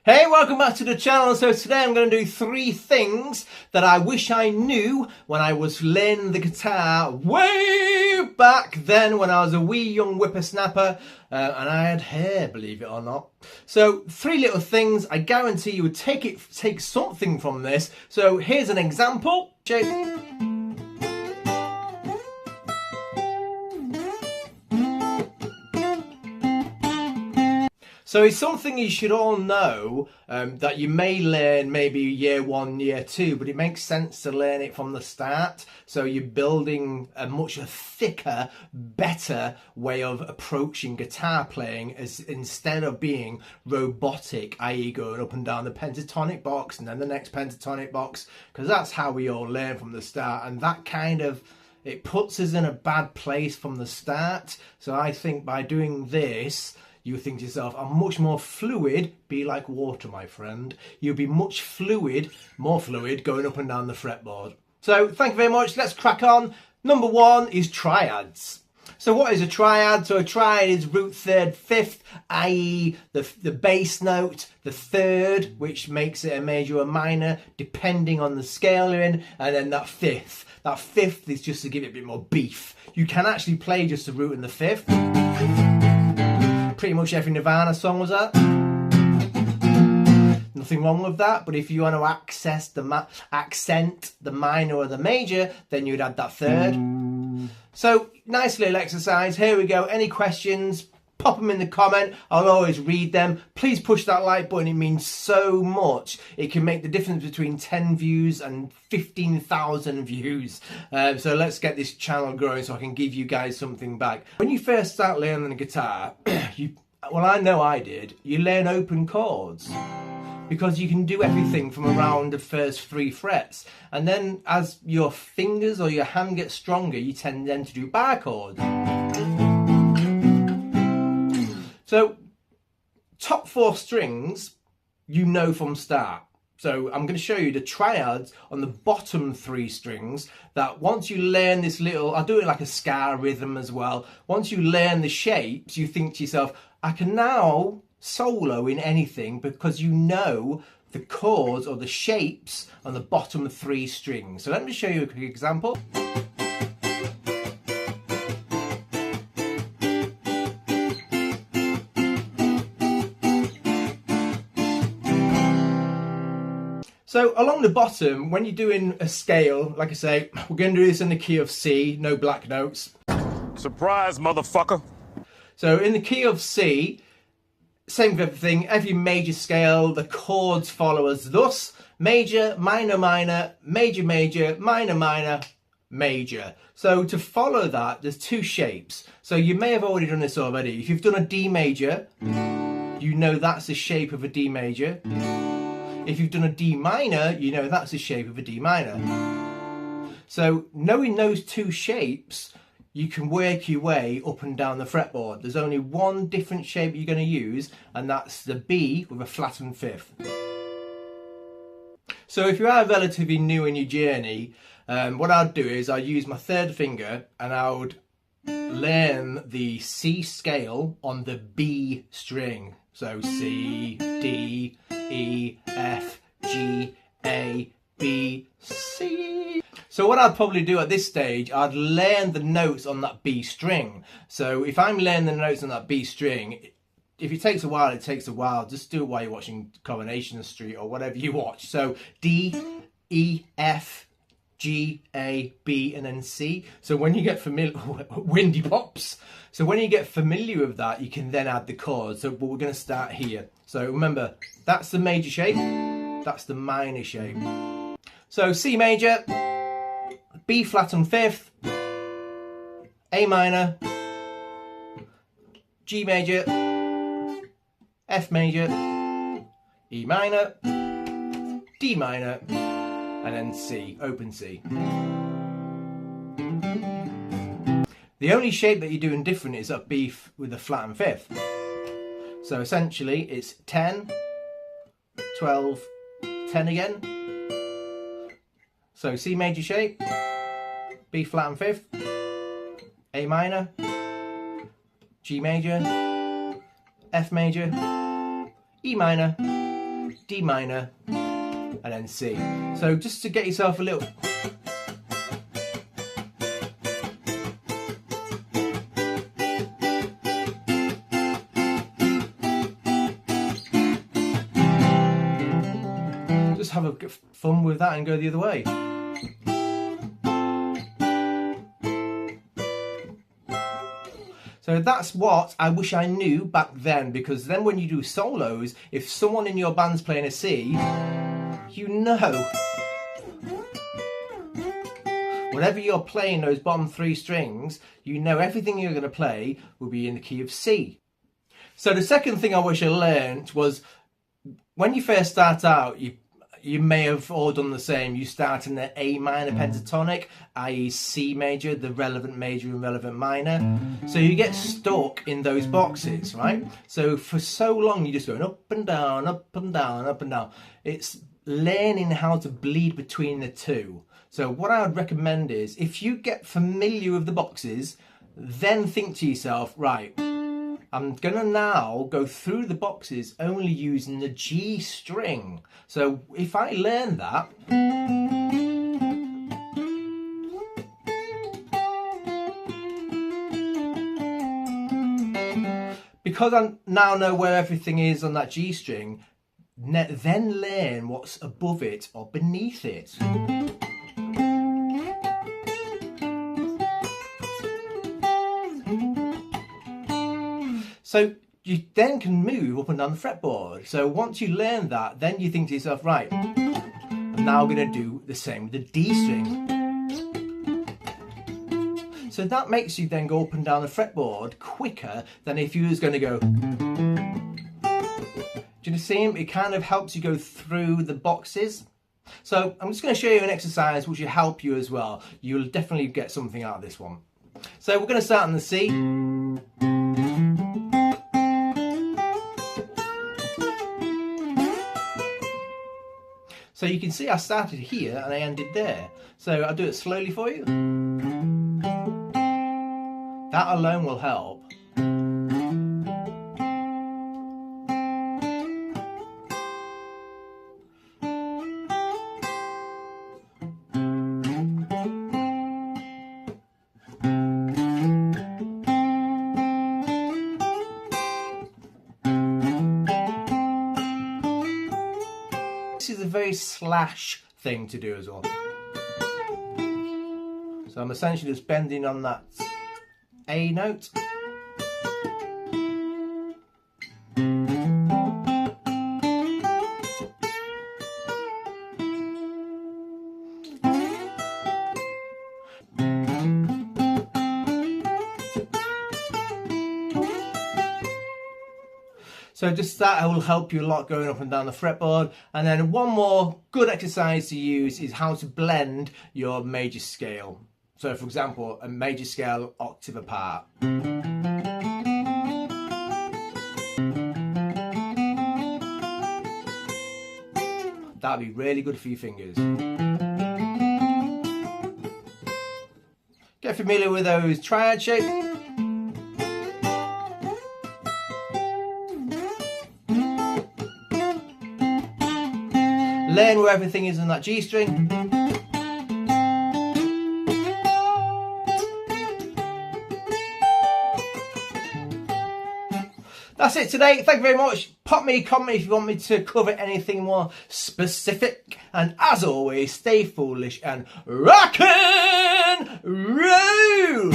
Hey, welcome back to the channel. So today I'm going to do 3 things that I wish I knew when I was learning the guitar way back then when I was a wee young whippersnapper and I had hair, believe it or not. So 3 little things. I guarantee you would take something from this. So here's an example. So it's something you should all know that you may learn maybe year 1, year 2, but it makes sense to learn it from the start. So you're building a much thicker, better way of approaching guitar playing instead of being robotic, i.e. going up and down the pentatonic box and then the next pentatonic box, because that's how we all learn from the start, and that kind of, it puts us in a bad place from the start. So I think by doing this, you think to yourself, I'm much more fluid, be like water, my friend. You'll be much more fluid going up and down the fretboard. So thank you very much. Let's crack on. Number 1 is triads. So what is a triad? So a triad is root, third, fifth, i.e. the bass note, the third, which makes it a major or minor, depending on the scale you're in, and then that fifth. That fifth is just to give it a bit more beef. You can actually play just the root and the fifth. Pretty much every Nirvana song was that. Nothing wrong with that, but if you want to accent the minor or the major, then you'd add that third. So nice little exercise. Here we go. Any questions? Pop them in the comment. I'll always read them. Please push that like button. It means so much. It can make the difference between 10 views and 15,000 views. So let's get this channel growing so I can give you guys something back. When you first start learning the guitar, well, I know I did, you learn open chords, because you can do everything from around the first 3 frets. And then as your fingers or your hand gets stronger, you tend then to do bar chords. So top 4 strings, you know from start. So I'm going to show you the triads on the bottom 3 strings, that once you learn this little, I'll do it like a ska rhythm as well. Once you learn the shapes, you think to yourself, I can now solo in anything, because you know the chords or the shapes on the bottom 3 strings. So let me show you a quick example. So along the bottom, when you're doing a scale, like I say, we're going to do this in the key of C, no black notes. Surprise, motherfucker. So in the key of C, same for everything, every major scale, the chords follow as thus: major, minor, minor, major, major, minor, minor, major. So to follow that, there's 2 shapes. So you may have already done this already. If you've done a D major, you know that's the shape of a D major. If you've done a D minor, you know that's the shape of a D minor. So knowing those 2 shapes, you can work your way up and down the fretboard. There's only one different shape you're going to use, and that's the B with a flattened fifth. So if you are relatively new in your journey, what I'd do is I'd use my 3rd finger and I would learn the C scale on the B string. So C, D, E, F, G, A, B, C. So what I'd probably do at this stage, I'd learn the notes on that B string. So if I'm learning the notes on that B string, if it takes a while, it takes a while. Just do it while you're watching Coronation Street or whatever you watch. So D, E, F, G, A, B, and then C. So when you get familiar, windy pops. So when you get familiar with that, you can then add the chords. So but we're going to start here. So remember, that's the major shape, that's the minor shape. So C major, B flat and fifth, A minor, G major, F major, E minor, D minor, and then C, open C. The only shape that you're doing different is that B with a flat and fifth. So essentially it's 10, 12, 10 again. So C major shape, B flat and fifth, A minor, G major, F major, E minor, D minor, and then C. So just to get yourself a little... Just have a fun with that and go the other way. So that's what I wish I knew back then, because then when you do solos, if someone in your band's playing a C, you know. Whatever you're playing, those bottom 3 strings, you know everything you're going to play will be in the key of C. So the second thing I wish I learned was, when you first start out, you may have all done the same. You start in the A minor pentatonic, i.e. C major, the relevant major and relevant minor. So you get stuck in those boxes, right? So for so long you're just going up and down, up and down, up and down. It's learning how to bleed between the two. So what I would recommend is, if you get familiar with the boxes, then think to yourself, right, I'm going to now go through the boxes only using the G string. So if I learn that, because I now know where everything is on that G string, then learn what's above it or beneath it. So you then can move up and down the fretboard. So once you learn that, then you think to yourself, right, I'm now going to do the same with the D string. So that makes you then go up and down the fretboard quicker than if you was going to go. Do you see? It kind of helps you go through the boxes. So I'm just going to show you an exercise which will help you as well. You'll definitely get something out of this one. So we're going to start on the C. So you can see I started here and I ended there. So I'll do it slowly for you. That alone will help. This is a very slash thing to do as well. So I'm essentially just bending on that A note. So just that will help you a lot going up and down the fretboard. And then one more good exercise to use is how to blend your major scale. So for example, a major scale octave apart. That'd be really good for your fingers. Get familiar with those triad shapes. Learn where everything is on that G string. That's it today. Thank you very much. Pop me a comment if you want me to cover anything more specific. And as always, stay foolish and rock and roll.